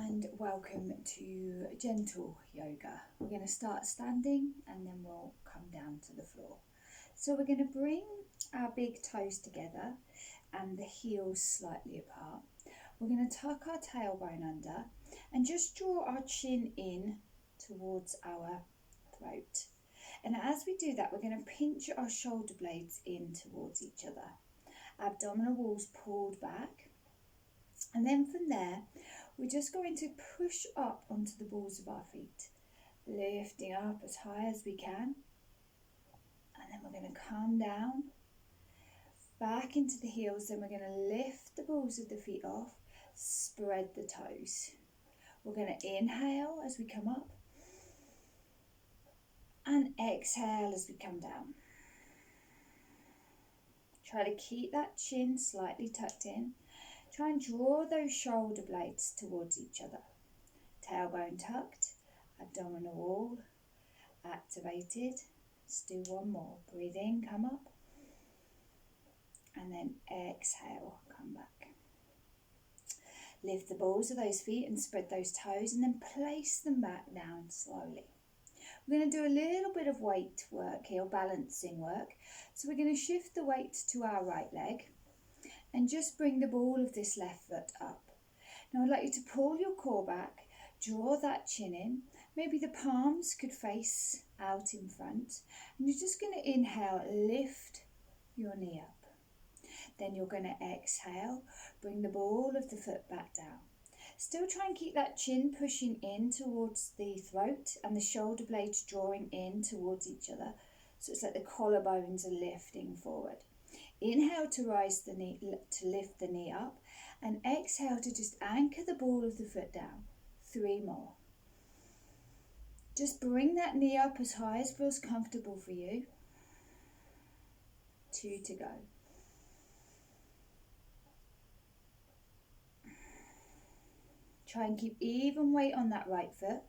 and welcome to gentle yoga. We're going to start standing and then we'll come down to the floor. So we're going to bring our big toes together and the heels slightly apart. We're going to tuck our tailbone under and just draw our chin in towards our throat. And as we do that, we're going to pinch our shoulder blades in towards each other. Abdominal walls pulled back. And then from there, we're just going to push up onto the balls of our feet, lifting up as high as we can. And then we're going to come down, back into the heels. Then we're going to lift the balls of the feet off, spread the toes. We're going to inhale as we come up and exhale as we come down. Try to keep that chin slightly tucked in. Try and draw those shoulder blades towards each other. Tailbone tucked, abdominal wall activated. Let's do one more. Breathe in, come up. And then exhale, come back. Lift the balls of those feet and spread those toes and then place them back down slowly. We're going to do a little bit of weight work here, balancing work. So we're going to shift the weight to our right leg. And just bring the ball of this left foot up. Now I'd like you to pull your core back, draw that chin in. Maybe the palms could face out in front. And you're just going to inhale, lift your knee up. Then you're going to exhale, bring the ball of the foot back down. Still try and keep that chin pushing in towards the throat and the shoulder blades drawing in towards each other. So it's like the collarbones are lifting forward. Inhale to rise the knee, to lift the knee up, and exhale to just anchor the ball of the foot down. 3 more. Just bring that knee up as high as feels comfortable for you. 2 to go. Try and keep even weight on that right foot.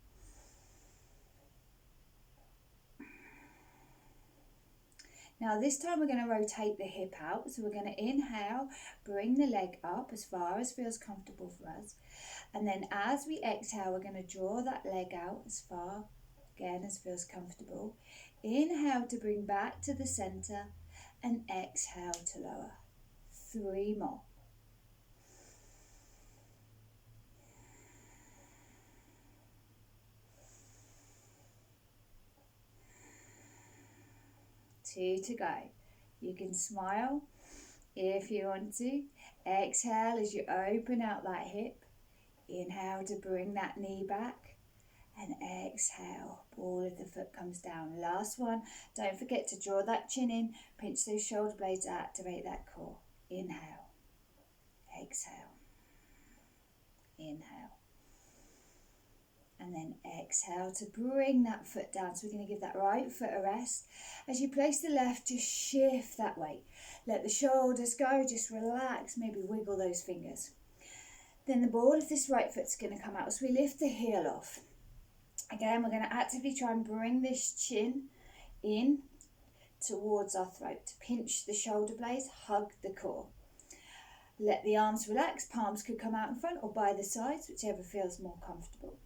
Now this time we're going to rotate the hip out. So we're going to inhale, bring the leg up as far as feels comfortable for us. And then as we exhale, we're going to draw that leg out as far, again, as feels comfortable. Inhale to bring back to the center and exhale to lower. 3 more. Two to go. You can smile if you want to. Exhale as you open out that hip. Inhale to bring that knee back. And exhale, ball of the foot comes down. Last one. Don't forget to draw that chin in. Pinch those shoulder blades, activate that core. Inhale. Exhale. Inhale. And then exhale to bring that foot down. So we're going to give that right foot a rest. As you place the left, just shift that weight. Let the shoulders go, just relax, maybe wiggle those fingers. Then the ball of this right foot's going to come out. So we lift the heel off. Again, we're going to actively try and bring this chin in towards our throat. Pinch the shoulder blades, hug the core. Let the arms relax. Palms could come out in front or by the sides, whichever feels more comfortable.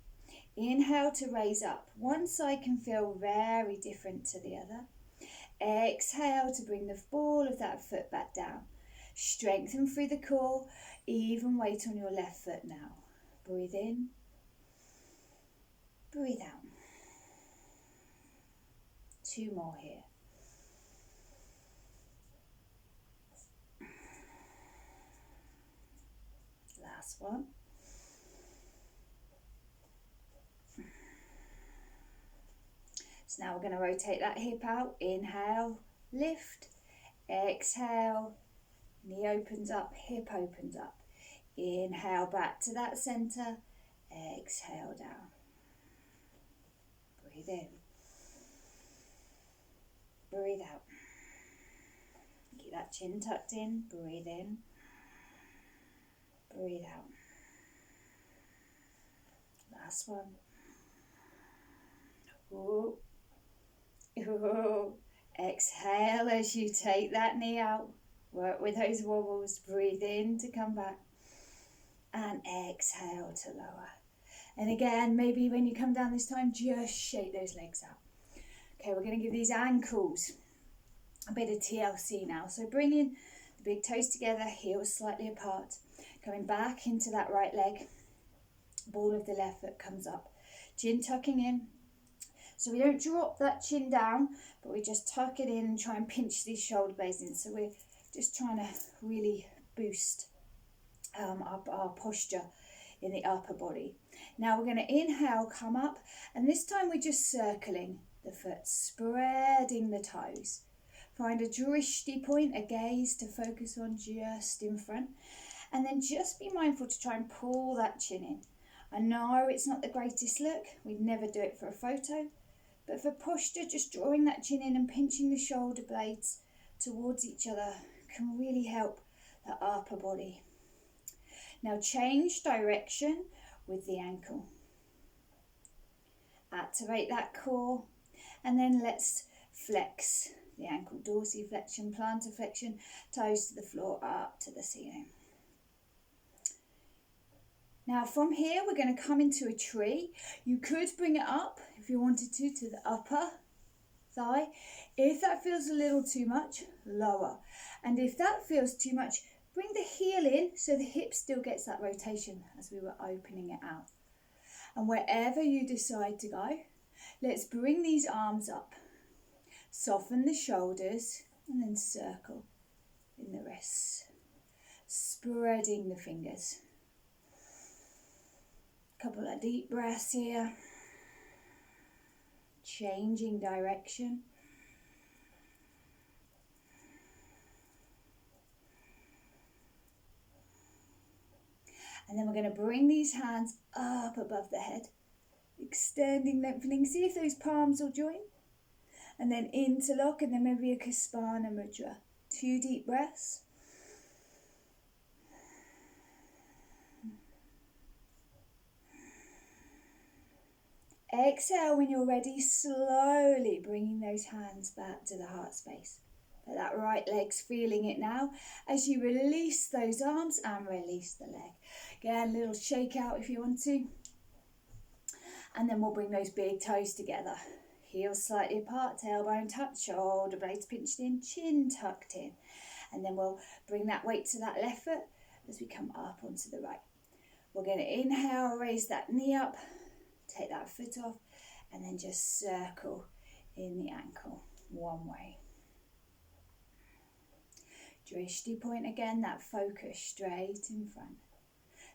Inhale to raise up. One side can feel very different to the other. Exhale to bring the ball of that foot back down. Strengthen through the core. Even weight on your left foot now. Breathe in. Breathe out. 2 more here. Last one. So now we're going to rotate that hip out. Inhale, lift, exhale, knee opens up, hip opens up. Inhale back to that center, exhale down. Breathe in. Breathe out. Keep that chin tucked in, breathe in. Breathe out. Last one. Ooh. Ooh. Exhale as you take that knee out. Work with those wobbles. Breathe in to come back. And exhale to lower. And again, maybe when you come down this time, just shake those legs out. Okay, we're going to give these ankles a bit of TLC now. So bringing the big toes together, heels slightly apart, coming back into that right leg, ball of the left foot comes up, chin tucking in. So we don't drop that chin down, but we just tuck it in and try and pinch these shoulder blades in. So we're just trying to really boost our posture in the upper body. Now we're going to inhale, come up, and this time we're just circling the foot, spreading the toes. Find a drishti point, a gaze to focus on just in front, and then just be mindful to try and pull that chin in. I know it's not the greatest look, we'd never do it for a photo, but for posture, just drawing that chin in and pinching the shoulder blades towards each other can really help the upper body. Now change direction with the ankle. Activate that core, and then let's flex the ankle, dorsiflexion, plantar flexion, toes to the floor, up to the ceiling. Now from here, we're going to come into a tree. You could bring it up, if you wanted to the upper thigh. If that feels a little too much, lower. And if that feels too much, bring the heel in so the hip still gets that rotation as we were opening it out. And wherever you decide to go, let's bring these arms up. Soften the shoulders and then circle in the wrists. Spreading the fingers. Couple of deep breaths here. Changing direction. And then we're going to bring these hands up above the head. Extending, lengthening. See if those palms will join. And then interlock, and then maybe a Kaspana Mudra. 2 deep breaths. Exhale when you're ready, slowly bringing those hands back to the heart space. But that right leg's feeling it now as you release those arms and release the leg. Again, a little shake out if you want to. And then we'll bring those big toes together. Heels slightly apart, tailbone touch, shoulder blades pinched in, chin tucked in. And then we'll bring that weight to that left foot as we come up onto the right. We're going to inhale, raise that knee up, take that foot off, and then just circle in the ankle, one way. Drishti point again, that focus straight in front.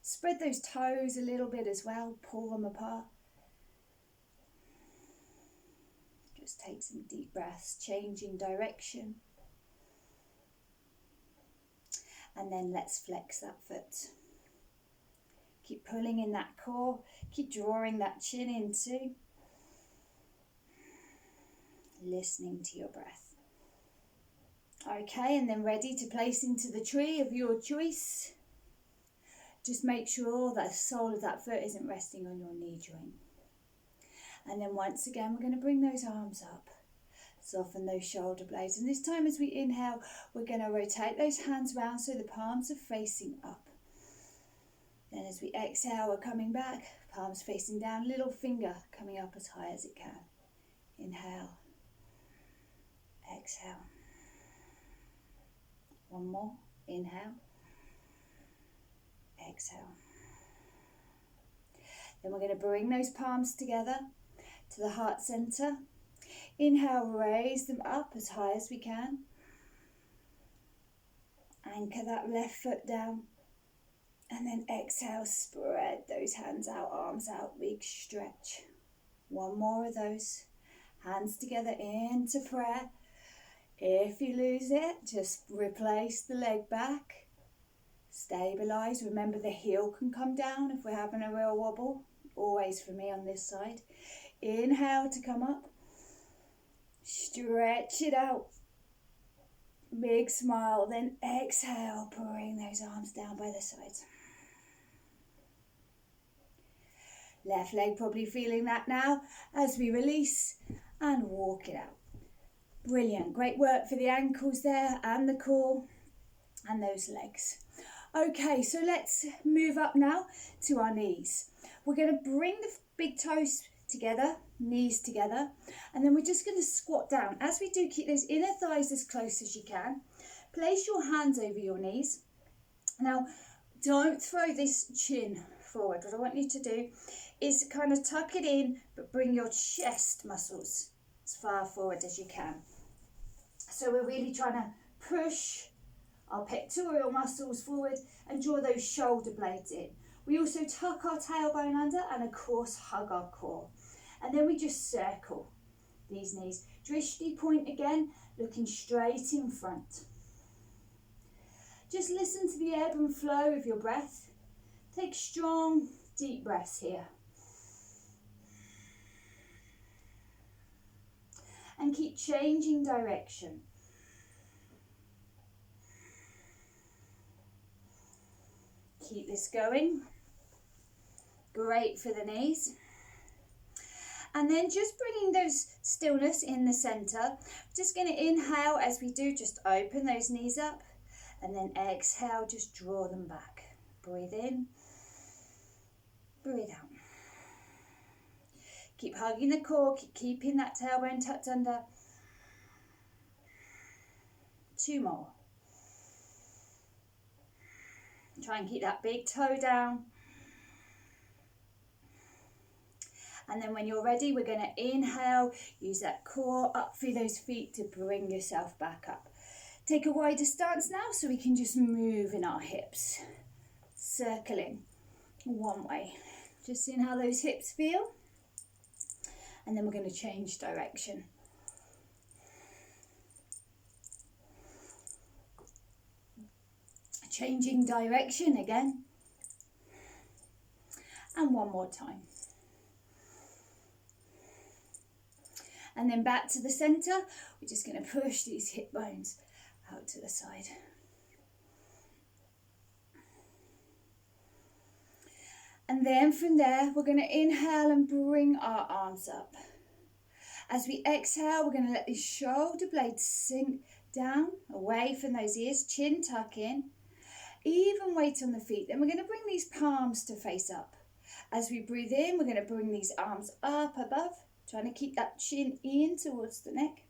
Spread those toes a little bit as well, pull them apart. Just take some deep breaths, changing direction. And then let's flex that foot. Keep pulling in that core, keep drawing that chin in too. Listening to your breath. Okay, and then ready to place into the tree of your choice. Just make sure that the sole of that foot isn't resting on your knee joint. And then once again, we're going to bring those arms up. Soften those shoulder blades. And this time as we inhale, we're going to rotate those hands round so the palms are facing up. Then as we exhale, we're coming back, palms facing down, little finger coming up as high as it can. Inhale. Exhale. One more. Inhale. Exhale. Then we're going to bring those palms together to the heart center. Inhale, raise them up as high as we can. Anchor that left foot down. And then exhale, spread those hands out, arms out, big stretch. One more of those. Hands together into prayer. If you lose it, just replace the leg back. Stabilize. Remember the heel can come down if we're having a real wobble. Always for me on this side. Inhale to come up. Stretch it out. Big smile. Then exhale, bring those arms down by the sides. Left leg probably feeling that now as we release and walk it out. Brilliant. Great work for the ankles there and the core and those legs. Okay, so let's move up now to our knees. We're going to bring the big toes together, knees together, and then we're just going to squat down. As we do, keep those inner thighs as close as you can. Place your hands over your knees. Now, don't throw this chin forward. What I want you to do is kind of tuck it in, but bring your chest muscles as far forward as you can. So we're really trying to push our pectoral muscles forward and draw those shoulder blades in. We also tuck our tailbone under and of course hug our core. And then we just circle these knees. Drishti point again, looking straight in front. Just listen to the ebb and flow of your breath. Take strong, deep breaths here. And keep changing direction. Keep this going. Great for the knees. And then just bringing those stillness in the center. Just going to inhale as we do, just open those knees up. And then exhale, just draw them back. Breathe in, breathe out. Keep hugging the core, keep keeping that tailbone tucked under. 2 more. Try and keep that big toe down. And then when you're ready, we're going to inhale, use that core up through those feet to bring yourself back up. Take a wider stance now so we can just move in our hips. Circling one way. Just seeing how those hips feel. And then we're going to change direction. Changing direction again. And one more time. And then back to the center. We're just going to push these hip bones out to the side. And then from there, we're going to inhale and bring our arms up. As we exhale, we're going to let these shoulder blades sink down, away from those ears, chin tuck in. Even weight on the feet. Then we're going to bring these palms to face up. As we breathe in, we're going to bring these arms up above, trying to keep that chin in towards the neck.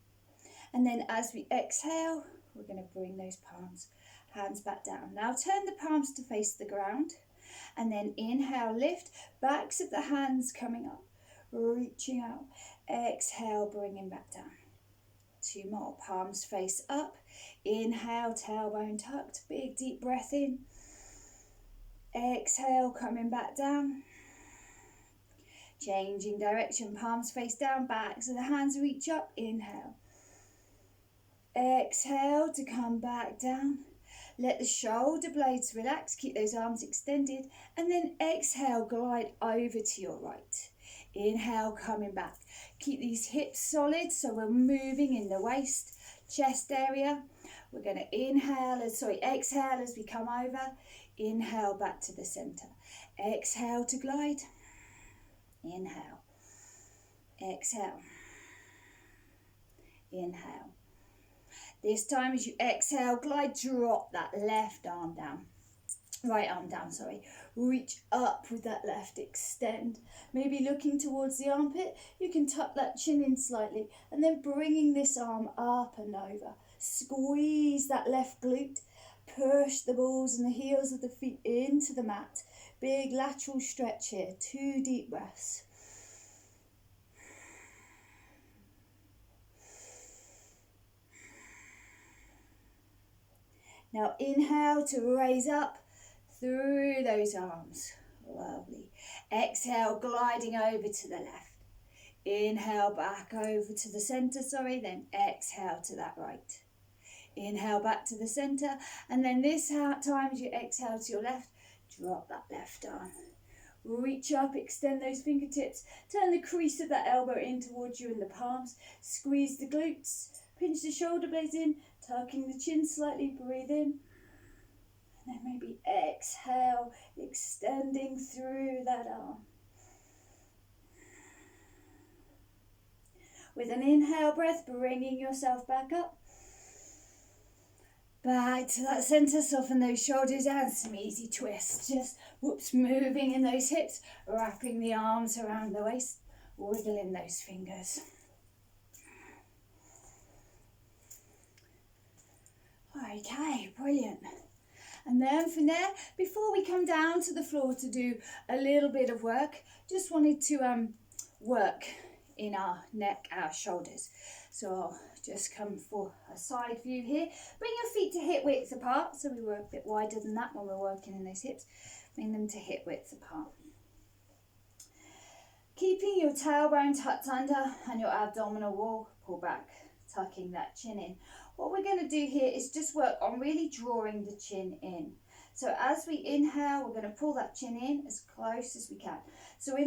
And then as we exhale, we're going to bring those palms, hands back down. Now turn the palms to face the ground. And then inhale, lift, backs of the hands coming up, reaching out. Exhale, bringing back down. 2 more, palms face up. Inhale, tailbone tucked, big deep breath in. Exhale, coming back down. Changing direction, palms face down, backs of the hands reach up. Inhale. Exhale to come back down. Let the shoulder blades relax, keep those arms extended, and then exhale, glide over to your right. Inhale, coming back. Keep these hips solid, so we're moving in the waist, chest area. We're going to exhale as we come over. Inhale back to the center. Exhale to glide. Inhale. Exhale. Inhale. This time as you exhale, glide, drop that left arm down. Right arm down, sorry. Reach up with that left, extend. Maybe looking towards the armpit, you can tuck that chin in slightly and then bringing this arm up and over. Squeeze that left glute. Push the balls and the heels of the feet into the mat. Big lateral stretch here. 2 deep breaths. Now inhale to raise up through those arms. Lovely. Exhale, gliding over to the left. Inhale back over to the center, then exhale to that right. Inhale back to the center, and then this time as you exhale to your left, drop that left arm. Reach up, extend those fingertips, turn the crease of that elbow in towards you in the palms, squeeze the glutes, pinch the shoulder blades in, tucking the chin slightly, breathe in. And then maybe exhale, extending through that arm. With an inhale breath, bringing yourself back up. Back to that centre, soften those shoulders and some easy twists. Just, whoops, moving in those hips, wrapping the arms around the waist, wiggling those fingers. Okay, brilliant. And then from there, before we come down to the floor to do a little bit of work, just wanted to work in our neck, our shoulders. So I'll just come for a side view here. Bring your feet to hip width apart. So we were a bit wider than that when we're working in those hips. Bring them to hip width apart. Keeping your tailbone tucked under and your abdominal wall, pull back, tucking that chin in. What we're going to do here is just work on really drawing the chin in. So as we inhale, we're going to pull that chin in as close as we can. So we're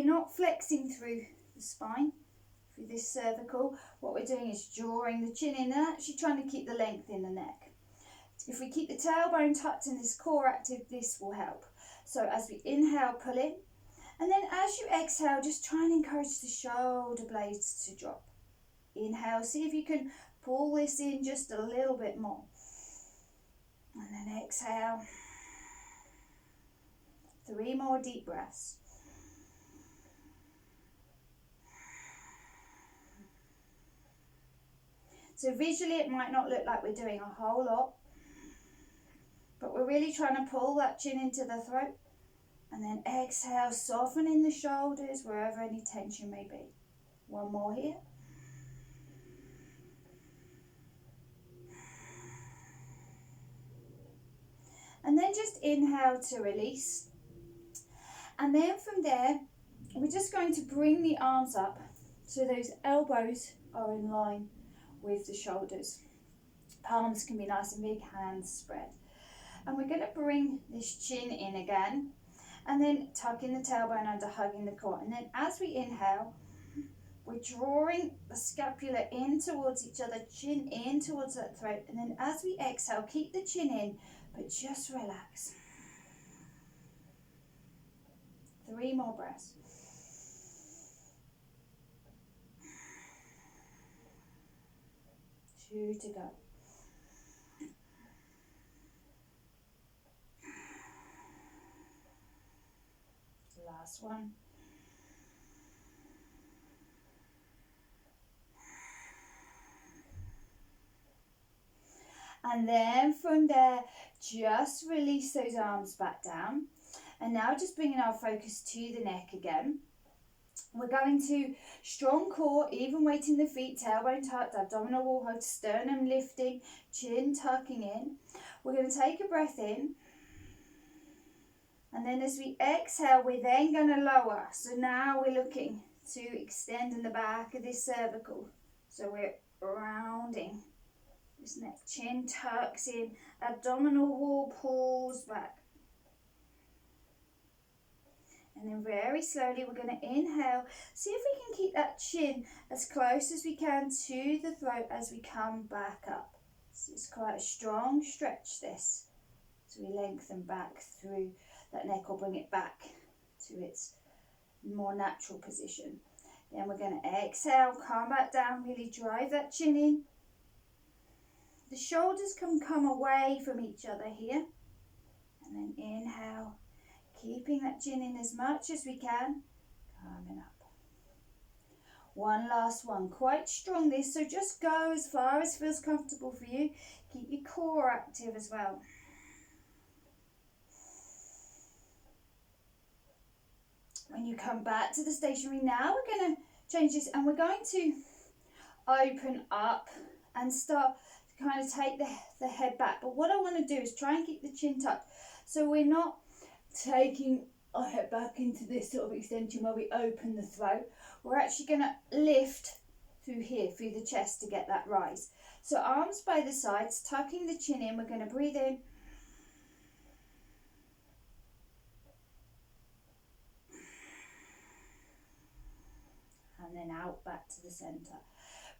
not flexing through the spine, through this cervical. What we're doing is drawing the chin in and actually trying to keep the length in the neck. If we keep the tailbone tucked and this core active, this will help. So as we inhale, pull in. And then as you exhale, just try and encourage the shoulder blades to drop. Inhale, see if you can pull this in just a little bit more. And then exhale. 3 more deep breaths. So visually it might not look like we're doing a whole lot, but we're really trying to pull that chin into the throat. And then exhale, softening the shoulders wherever any tension may be. 1 more here. And then just inhale to release. And then from there, we're just going to bring the arms up so those elbows are in line with the shoulders. Palms can be nice and big, hands spread. And we're going to bring this chin in again. And then tucking the tailbone under, hugging the core. And then as we inhale, we're drawing the scapula in towards each other, chin in towards that throat. And then as we exhale, keep the chin in, but just relax. 3 more breaths. Two to go. Last one. And then from there, just release those arms back down. And now just bringing our focus to the neck again. We're going to strong core, even weight in the feet, tailbone tucked, abdominal wall hold, sternum lifting, chin tucking in. We're going to take a breath in. And then as we exhale, we're then going to lower. So now we're looking to extend in the back of this cervical. So we're rounding this neck, chin tucks in, abdominal wall pulls back. And then very slowly we're going to inhale. See if we can keep that chin as close as we can to the throat as we come back up. So it's quite a strong stretch this. So we lengthen back through that neck or bring it back to its more natural position. Then we're going to exhale, calm back down, really drive that chin in. The shoulders can come away from each other here. And then inhale, keeping that chin in as much as we can, coming up. One last one, quite strong this, so just go as far as feels comfortable for you. Keep your core active as well. When you come back to the stationary, now we're going to change this and we're going to open up and start to kind of take the head back. But what I want to do is try and keep the chin tucked. So we're not taking our head back into this sort of extension where we open the throat. We're actually going to lift through here, through the chest to get that rise. So arms by the sides, tucking the chin in. We're going to breathe in. And then out back to the center.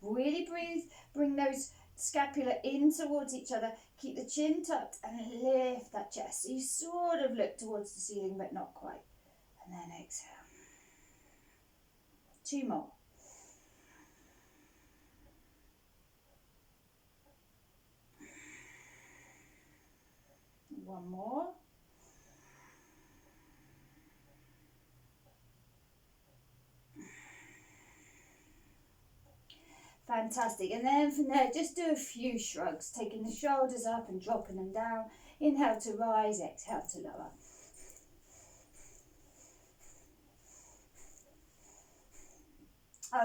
Really breathe, bring those scapula in towards each other. Keep the chin tucked and lift that chest. So you sort of look towards the ceiling, but not quite. And then exhale. 2 more. one more. Fantastic. And then from there, just do a few shrugs, taking the shoulders up and dropping them down. Inhale to rise, exhale to lower.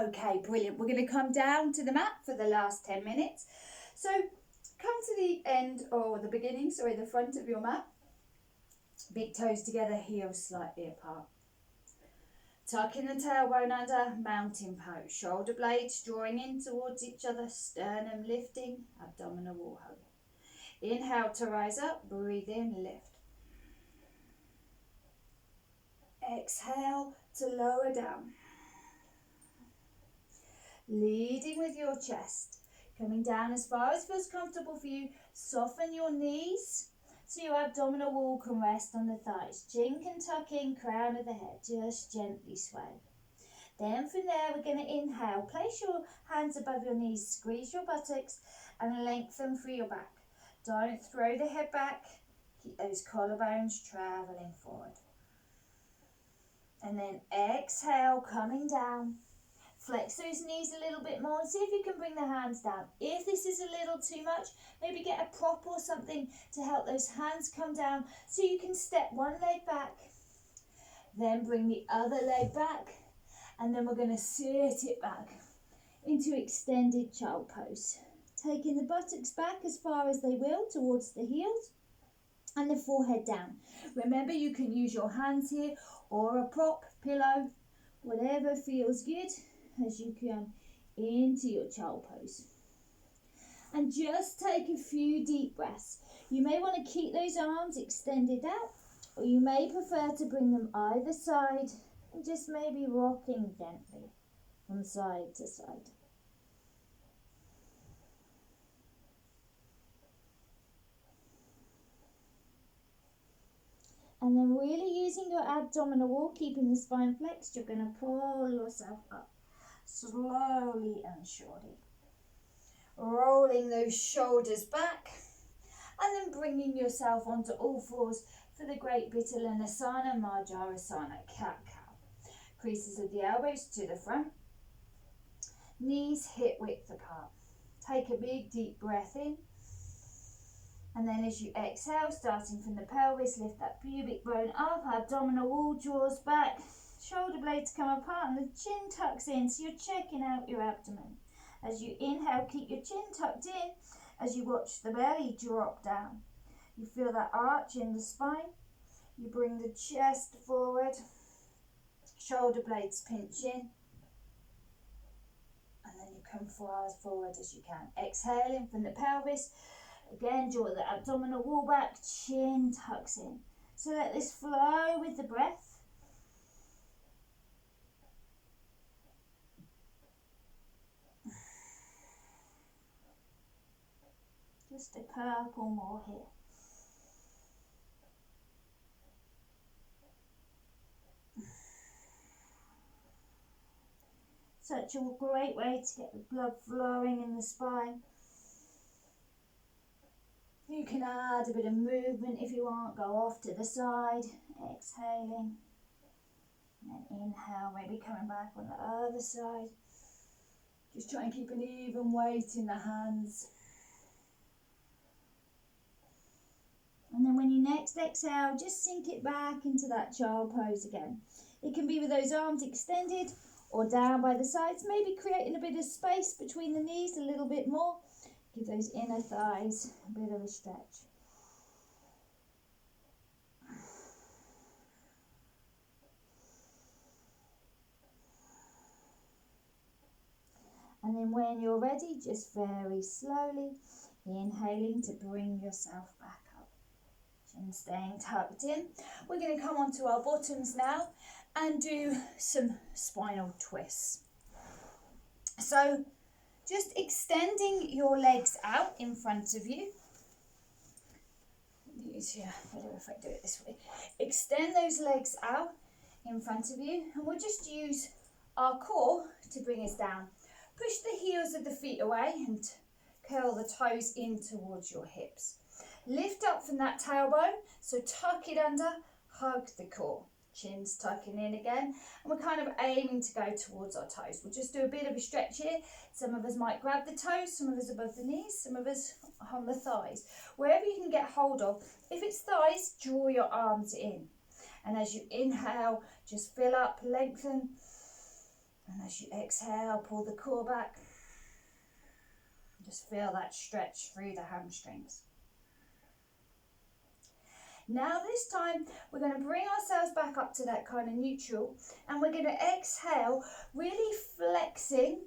Okay, brilliant. We're going to come down to the mat for the last 10 minutes. So come to the end, or the beginning, sorry, the front of your mat. Big toes together, heels slightly apart. Tucking the tailbone under, mountain pose. Shoulder blades drawing in towards each other, sternum lifting, abdominal wall hug. Inhale to rise up, breathe in, lift. Exhale to lower down. Leading with your chest, coming down as far as feels comfortable for you. Soften your knees so your abdominal wall can rest on the thighs. Chin can tuck in, crown of the head, just gently sway. Then from there we're going to inhale. Place your hands above your knees, squeeze your buttocks and lengthen through your back. Don't throw the head back, keep those collarbones travelling forward. And then exhale, coming down. Flex those knees a little bit more and see if you can bring the hands down. If this is a little too much, maybe get a prop or something to help those hands come down so you can step one leg back, then bring the other leg back, and then we're going to sit it back into extended child pose. Taking the buttocks back as far as they will towards the heels and the forehead down. Remember, you can use your hands here or a prop, pillow, whatever feels good, as you come into your child pose. And just take a few deep breaths. You may want to keep those arms extended out, or you may prefer to bring them either side and just maybe rocking gently from side to side. And then really using your abdominal wall, keeping the spine flexed, you're going to pull yourself up. Slowly and surely. Rolling those shoulders back and then bringing yourself onto all fours for the great Bitterlanasana, Marjarasana, Cat-Cow. Creases of the elbows to the front. Knees hip width apart. Take a big deep breath in. And then as you exhale, starting from the pelvis, lift that pubic bone up, abdominal wall draws back. Shoulder blades come apart and the chin tucks in, so you're checking out your abdomen. As you inhale, keep your chin tucked in as you watch the belly drop down. You feel that arch in the spine. You bring the chest forward, shoulder blades pinch in, and then you come far as forward as you can. Exhaling from the pelvis, again draw the abdominal wall back, chin tucks in. So let this flow with the breath. Just a couple more here. Such a great way to get the blood flowing in the spine. You can add a bit of movement if you want. Go off to the side, exhaling. And then inhale, maybe coming back on the other side. Just try and keep an even weight in the hands. And then when you next exhale, just sink it back into that child pose again. It can be with those arms extended or down by the sides, maybe creating a bit of space between the knees a little bit more. Give those inner thighs a bit of a stretch. And then when you're ready, just very slowly inhaling to bring yourself back up. Chin staying tucked in. We're going to come onto our bottoms now and do some spinal twists. So just extending your legs out in front of you. Better if I do it this way. Extend those legs out in front of you, and we'll just use our core to bring us down. Push the heels of the feet away and curl the toes in towards your hips. Lift up from that tailbone, so tuck it under, hug the core. Chin's tucking in again, and we're kind of aiming to go towards our toes. We'll just do a bit of a stretch here. Some of us might grab the toes, some of us above the knees, some of us on the thighs. Wherever you can get hold of. If it's thighs, draw your arms in. And as you inhale, just fill up, lengthen. And as you exhale, pull the core back. Just feel that stretch through the hamstrings. Now this time, we're going to bring ourselves back up to that kind of neutral, and we're going to exhale, really flexing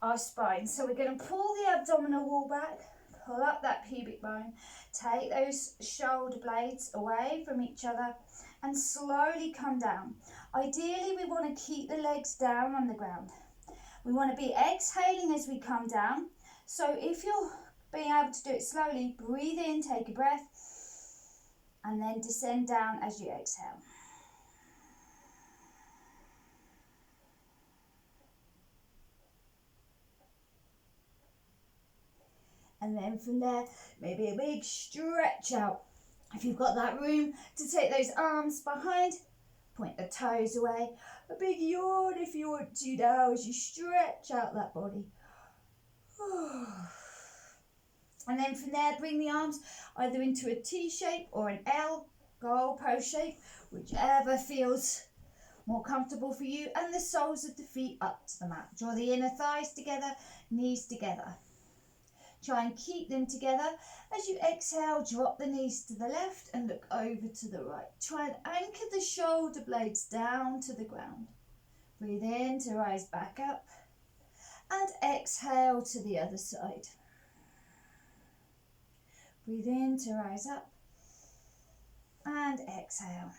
our spine. So we're going to pull the abdominal wall back, pull up that pubic bone, take those shoulder blades away from each other, and slowly come down. Ideally, we want to keep the legs down on the ground. We want to be exhaling as we come down. So if you're being able to do it slowly, breathe in, take a breath, and then descend down as you exhale. And then from there, maybe a big stretch out. If you've got that room to take those arms behind, point the toes away. A big yawn if you want to now as you stretch out that body. And then from there, bring the arms either into a T shape or an L, goalpost shape, whichever feels more comfortable for you, and the soles of the feet up to the mat. Draw the inner thighs together, knees together. Try and keep them together. As you exhale, drop the knees to the left and look over to the right. Try and anchor the shoulder blades down to the ground. Breathe in to rise back up, and exhale to the other side. Breathe in to rise up, and exhale.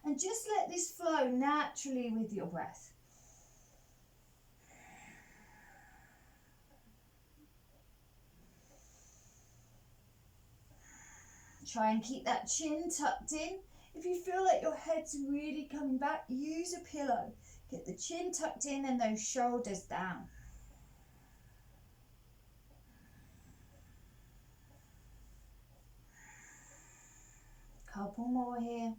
And just let this flow naturally with your breath. Try and keep that chin tucked in. If you feel like your head's really coming back, use a pillow. Get the chin tucked in and those shoulders down. Couple more here.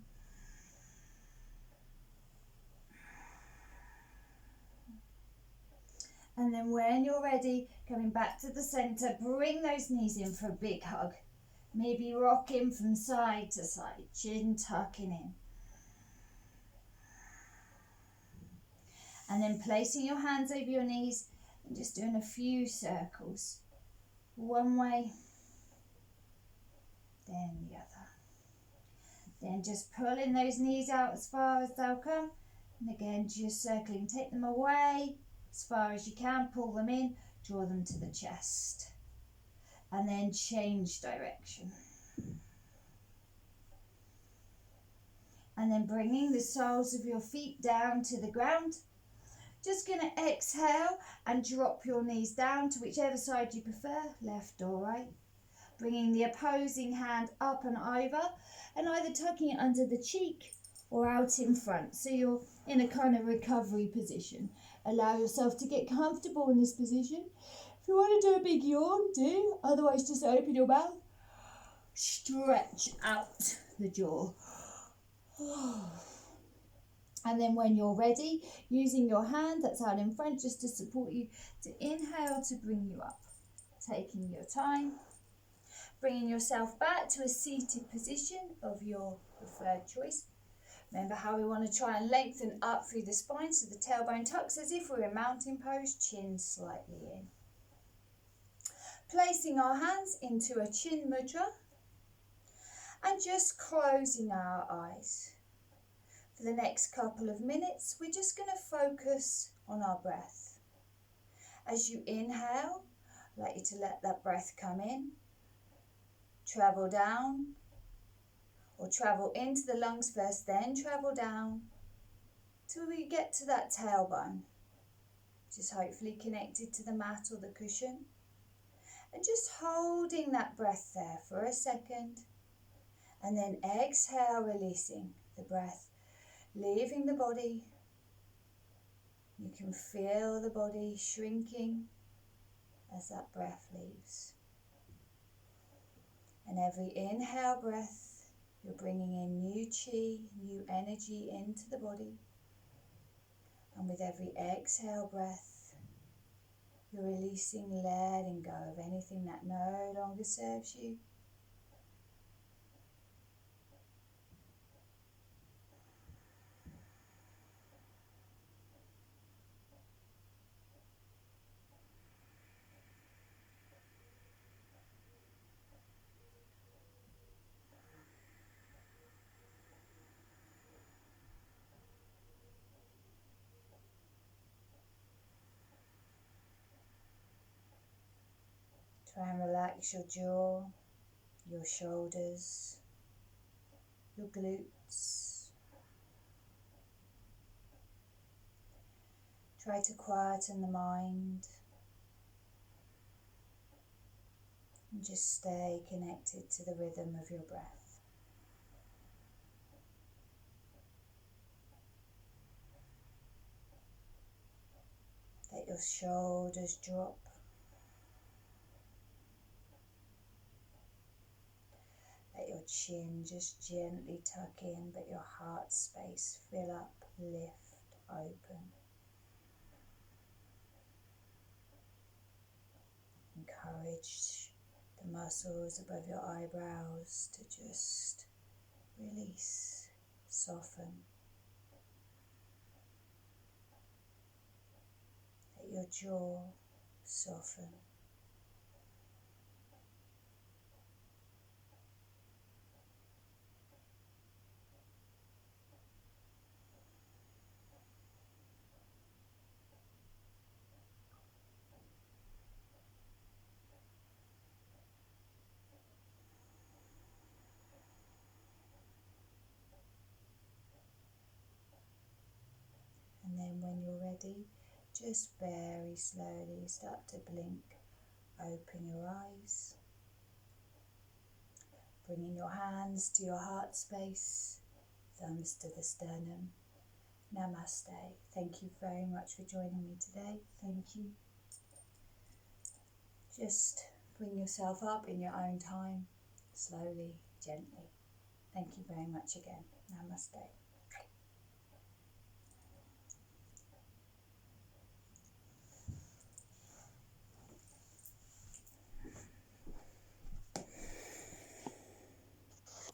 And then when you're ready, coming back to the center, bring those knees in for a big hug. Maybe rocking from side to side, chin tucking in. And then placing your hands over your knees and just doing a few circles. One way, then the other. Then just pulling those knees out as far as they'll come. And again, just circling. Take them away as far as you can. Pull them in. Draw them to the chest. And then change direction. And then bringing the soles of your feet down to the ground. Just going to exhale and drop your knees down to whichever side you prefer, left or right. Bringing the opposing hand up and over, and either tucking it under the cheek or out in front. So you're in a kind of recovery position. Allow yourself to get comfortable in this position. If you want to do a big yawn, do. Otherwise, just open your mouth. Stretch out the jaw. And then when you're ready, using your hand that's out in front just to support you, to inhale to bring you up. Taking your time. Bringing yourself back to a seated position of your preferred choice. Remember how we want to try and lengthen up through the spine so the tailbone tucks as if we're in mountain pose, chin slightly in. Placing our hands into a chin mudra and just closing our eyes. For the next couple of minutes, we're just going to focus on our breath. As you inhale, I'd like you to let that breath come in. Travel down, or travel into the lungs first, then travel down till we get to that tailbone, which is hopefully connected to the mat or the cushion. And just holding that breath there for a second, and then exhale, releasing the breath, leaving the body. You can feel the body shrinking as that breath leaves. And every inhale breath, you're bringing in new chi, new energy into the body. And with every exhale breath, you're releasing, letting go of anything that no longer serves you. Try and relax your jaw, your shoulders, your glutes. Try to quieten the mind and just stay connected to the rhythm of your breath. Let your shoulders drop. Let your chin just gently tuck in, but your heart space fill up, lift, open. Encourage the muscles above your eyebrows to just release, soften. Let your jaw soften. And then when you're ready, just very slowly start to blink. Open your eyes. Bringing your hands to your heart space, thumbs to the sternum. Namaste. Thank you very much for joining me today. Thank you. Just bring yourself up in your own time, slowly, gently. Thank you very much again. Namaste.